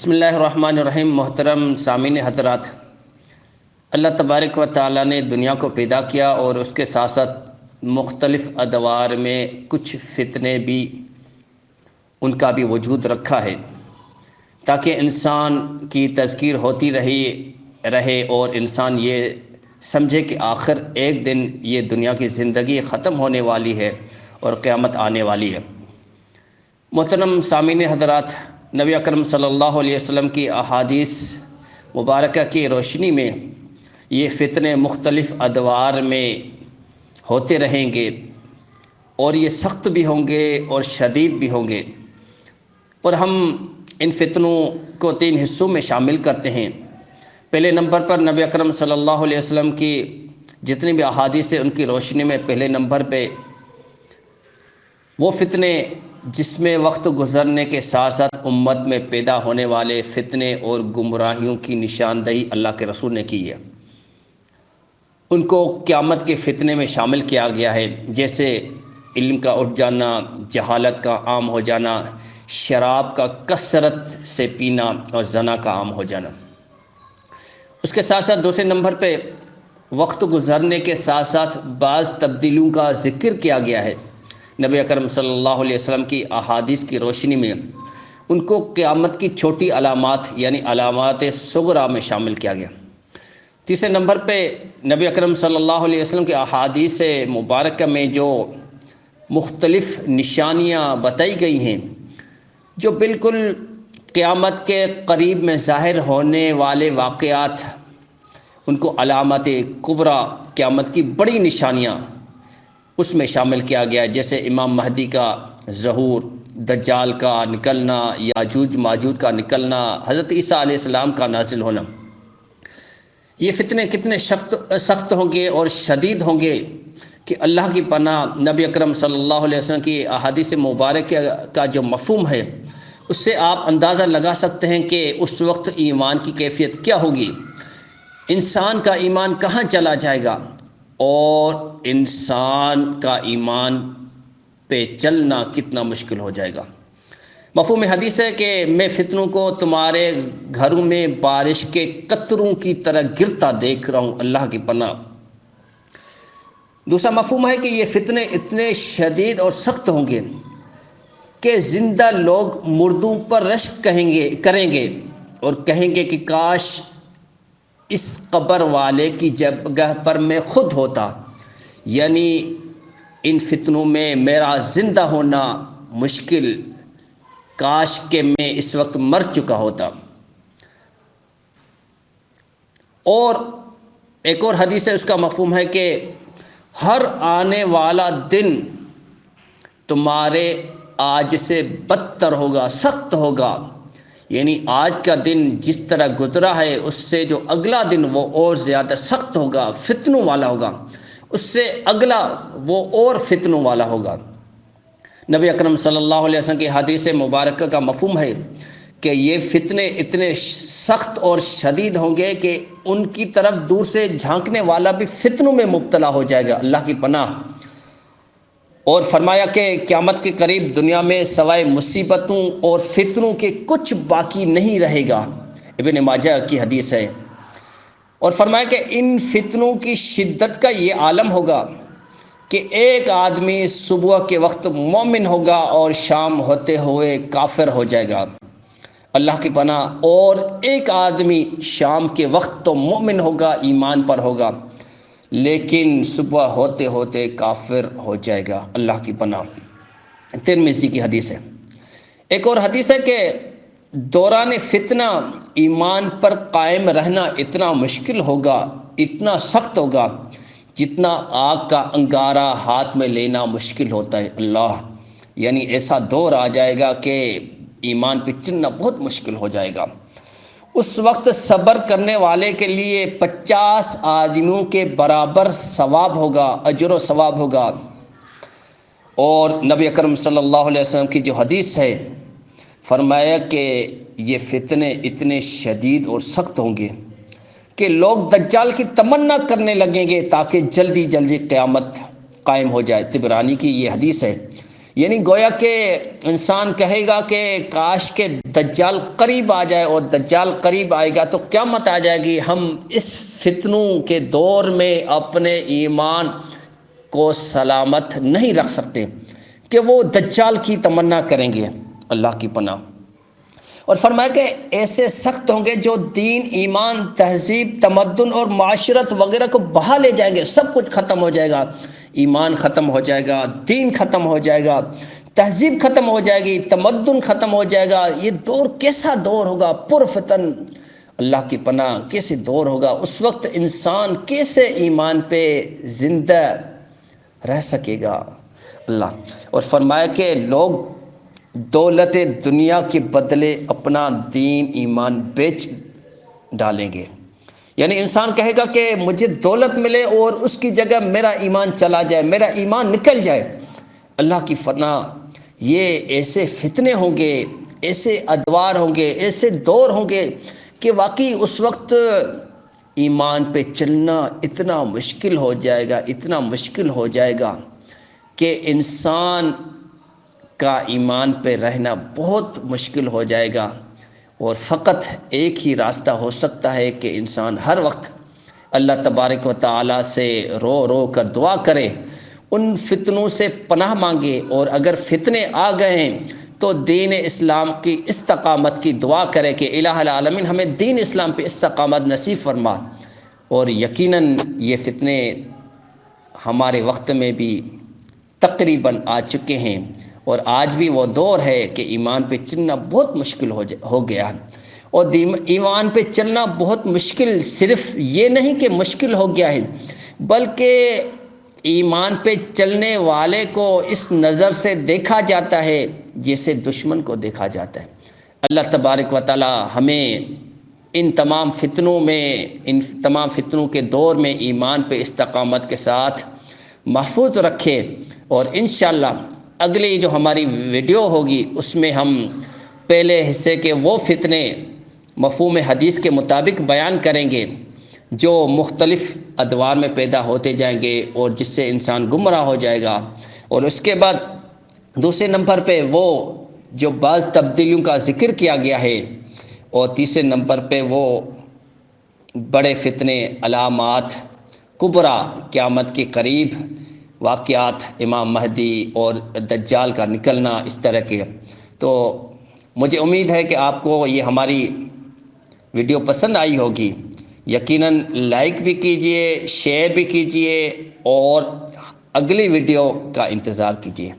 بسم اللہ الرحمن الرحیم۔ محترم سامعین حضرات، اللہ تبارک و تعالیٰ نے دنیا کو پیدا کیا اور اس کے ساتھ ساتھ مختلف ادوار میں کچھ فتنے بھی ان کا بھی وجود رکھا ہے تاکہ انسان کی تذکیر ہوتی رہے اور انسان یہ سمجھے کہ آخر ایک دن یہ دنیا کی زندگی ختم ہونے والی ہے اور قیامت آنے والی ہے۔ محترم سامعین حضرات، نبی اکرم صلی اللہ علیہ وسلم کی احادیث مبارکہ کی روشنی میں یہ فتنے مختلف ادوار میں ہوتے رہیں گے اور یہ سخت بھی ہوں گے اور شدید بھی ہوں گے، اور ہم ان فتنوں کو 3 حصوں میں شامل کرتے ہیں۔ پہلے نمبر پر نبی اکرم صلی اللہ علیہ وسلم کی جتنی بھی احادیث ہیں ان کی روشنی میں پہلے نمبر پہ وہ فتنے جس میں وقت گزرنے کے ساتھ ساتھ امت میں پیدا ہونے والے فتنے اور گمراہیوں کی نشاندہی اللہ کے رسول نے کی ہے، ان کو قیامت کے فتنے میں شامل کیا گیا ہے، جیسے علم کا اٹھ جانا، جہالت کا عام ہو جانا، شراب کا کثرت سے پینا اور زنا کا عام ہو جانا۔ اس کے ساتھ ساتھ دوسرے نمبر پہ وقت گزرنے کے ساتھ ساتھ بعض تبدیلیوں کا ذکر کیا گیا ہے۔ نبی اکرم صلی اللہ علیہ وسلم کی احادیث کی روشنی میں ان کو قیامت کی چھوٹی علامات یعنی علامات صغریٰ میں شامل کیا گیا۔ تیسرے نمبر پہ نبی اکرم صلی اللہ علیہ وسلم کی احادیث مبارکہ میں جو مختلف نشانیاں بتائی گئی ہیں، جو بالکل قیامت کے قریب میں ظاہر ہونے والے واقعات، ان کو علامات کبریٰ قیامت کی بڑی نشانیاں اس میں شامل کیا گیا ہے، جیسے امام مہدی کا ظہور، دجال کا نکلنا، یاجوج ماجوج کا نکلنا، حضرت عیسیٰ علیہ السلام کا نازل ہونا۔ یہ فتنے کتنے سخت ہوں گے اور شدید ہوں گے کہ اللہ کی پناہ نبی اکرم صلی اللہ علیہ وسلم کی احادیث مبارکہ کا جو مفہوم ہے اس سے آپ اندازہ لگا سکتے ہیں کہ اس وقت ایمان کی کیفیت کیا ہوگی، انسان کا ایمان کہاں چلا جائے گا اور انسان کا ایمان پہ چلنا کتنا مشکل ہو جائے گا۔ مفہوم حدیث ہے کہ میں فتنوں کو تمہارے گھروں میں بارش کے قطروں کی طرح گرتا دیکھ رہا ہوں، اللہ کی پناہ۔ دوسرا مفہوم ہے کہ یہ فتنے اتنے شدید اور سخت ہوں گے کہ زندہ لوگ مردوں پر رشک کریں گے اور کہیں گے کہ کاش اس قبر والے کی جگہ پر میں خود ہوتا، یعنی ان فتنوں میں میرا زندہ ہونا مشکل، کاش کہ میں اس وقت مر چکا ہوتا۔ اور ایک اور حدیث ہے، اس کا مفہوم ہے کہ ہر آنے والا دن تمہارے آج سے بدتر ہوگا، سخت ہوگا، یعنی آج کا دن جس طرح گزرا ہے اس سے جو اگلا دن وہ اور زیادہ سخت ہوگا، فتنوں والا ہوگا، اس سے اگلا وہ اور فتنوں والا ہوگا۔ نبی اکرم صلی اللہ علیہ وسلم کی حدیث مبارکہ کا مفہوم ہے کہ یہ فتنے اتنے سخت اور شدید ہوں گے کہ ان کی طرف دور سے جھانکنے والا بھی فتنوں میں مبتلا ہو جائے گا، اللہ کی پناہ۔ اور فرمایا کہ قیامت کے قریب دنیا میں سوائے مصیبتوں اور فتنوں کے کچھ باقی نہیں رہے گا، ابن ماجہ کی حدیث ہے۔ اور فرمایا کہ ان فتنوں کی شدت کا یہ عالم ہوگا کہ ایک آدمی صبح کے وقت مومن ہوگا اور شام ہوتے ہوئے کافر ہو جائے گا، اللہ کی پناہ۔ اور ایک آدمی شام کے وقت تو مومن ہوگا، ایمان پر ہوگا، لیکن صبح ہوتے ہوتے کافر ہو جائے گا، اللہ کی پناہ۔ ترمذی کی حدیث ہے۔ ایک اور حدیث ہے کہ دوران فتنہ ایمان پر قائم رہنا اتنا مشکل ہوگا، اتنا سخت ہوگا جتنا آگ کا انگارہ ہاتھ میں لینا مشکل ہوتا ہے، اللہ، یعنی ایسا دور آ جائے گا کہ ایمان پہ چلنا بہت مشکل ہو جائے گا۔ اس وقت صبر کرنے والے کے لیے 50 آدمیوں کے برابر ثواب ہوگا، اجر و ثواب ہوگا۔ اور نبی اکرم صلی اللہ علیہ وسلم کی جو حدیث ہے، فرمایا کہ یہ فتنے اتنے شدید اور سخت ہوں گے کہ لوگ دجال کی تمنا کرنے لگیں گے تاکہ جلدی جلدی قیامت قائم ہو جائے۔ طبرانی کی یہ حدیث ہے، یعنی گویا کہ انسان کہے گا کہ کاش کہ دجال قریب آ جائے، اور دجال قریب آئے گا تو قیامت آ جائے گی، ہم اس فتنوں کے دور میں اپنے ایمان کو سلامت نہیں رکھ سکتے کہ وہ دجال کی تمنا کریں گے، اللہ کی پناہ۔ اور فرمایا کہ ایسے سخت ہوں گے جو دین، ایمان، تہذیب، تمدن اور معاشرت وغیرہ کو بہا لے جائیں گے، سب کچھ ختم ہو جائے گا، ایمان ختم ہو جائے گا، دین ختم ہو جائے گا، تہذیب ختم ہو جائے گی، تمدن ختم ہو جائے گا۔ یہ دور کیسا دور ہوگا، پرفتن، اللہ کی پناہ، کیسے دور ہوگا۔ اس وقت انسان کیسے ایمان پہ زندہ رہ سکے گا، اللہ۔ اور فرمایا کہ لوگ دولت دنیا کے بدلے اپنا دین، ایمان بیچ ڈالیں گے۔ یعنی انسان کہے گا کہ مجھے دولت ملے اور اس کی جگہ میرا ایمان چلا جائے، میرا ایمان نکل جائے، اللہ کی پناہ۔ یہ ایسے فتنے ہوں گے، ایسے ادوار ہوں گے، ایسے دور ہوں گے کہ واقعی اس وقت ایمان پہ چلنا اتنا مشکل ہو جائے گا، اتنا مشکل ہو جائے گا کہ انسان کا ایمان پہ رہنا بہت مشکل ہو جائے گا، اور فقط ایک ہی راستہ ہو سکتا ہے کہ انسان ہر وقت اللہ تبارک و تعالیٰ سے رو رو کر دعا کرے، ان فتنوں سے پناہ مانگے، اور اگر فتنے آ گئے ہیں تو دین اسلام کی استقامت کی دعا کرے کہ الہ العالمین ہمیں دین اسلام پہ استقامت نصیب فرما۔ اور یقیناً یہ فتنے ہمارے وقت میں بھی تقریباً آ چکے ہیں، اور آج بھی وہ دور ہے کہ ایمان پہ چلنا بہت مشکل ہو گیا ہے۔ اور ایمان پہ چلنا بہت مشکل صرف یہ نہیں کہ مشکل ہو گیا ہے، بلکہ ایمان پہ چلنے والے کو اس نظر سے دیکھا جاتا ہے جیسے دشمن کو دیکھا جاتا ہے۔ اللہ تبارک و تعالی ہمیں ان تمام فتنوں میں، ان تمام فتنوں کے دور میں ایمان پہ استقامت کے ساتھ محفوظ رکھے، اور انشاءاللہ اگلی جو ہماری ویڈیو ہوگی اس میں ہم پہلے حصے کے وہ فتنے مفہوم حدیث کے مطابق بیان کریں گے جو مختلف ادوار میں پیدا ہوتے جائیں گے اور جس سے انسان گمراہ ہو جائے گا، اور اس کے بعد دوسرے نمبر پہ وہ جو بعض تبدیلیوں کا ذکر کیا گیا ہے، اور تیسرے نمبر پہ وہ بڑے فتنے، علامات کبریٰ، قیامت کے قریب واقعات، امام مہدی اور دجال کا نکلنا، اس طرح کے۔ تو مجھے امید ہے کہ آپ کو یہ ہماری ویڈیو پسند آئی ہوگی۔ یقیناً لائک بھی کیجئے، شیئر بھی کیجئے، اور اگلی ویڈیو کا انتظار کیجئے۔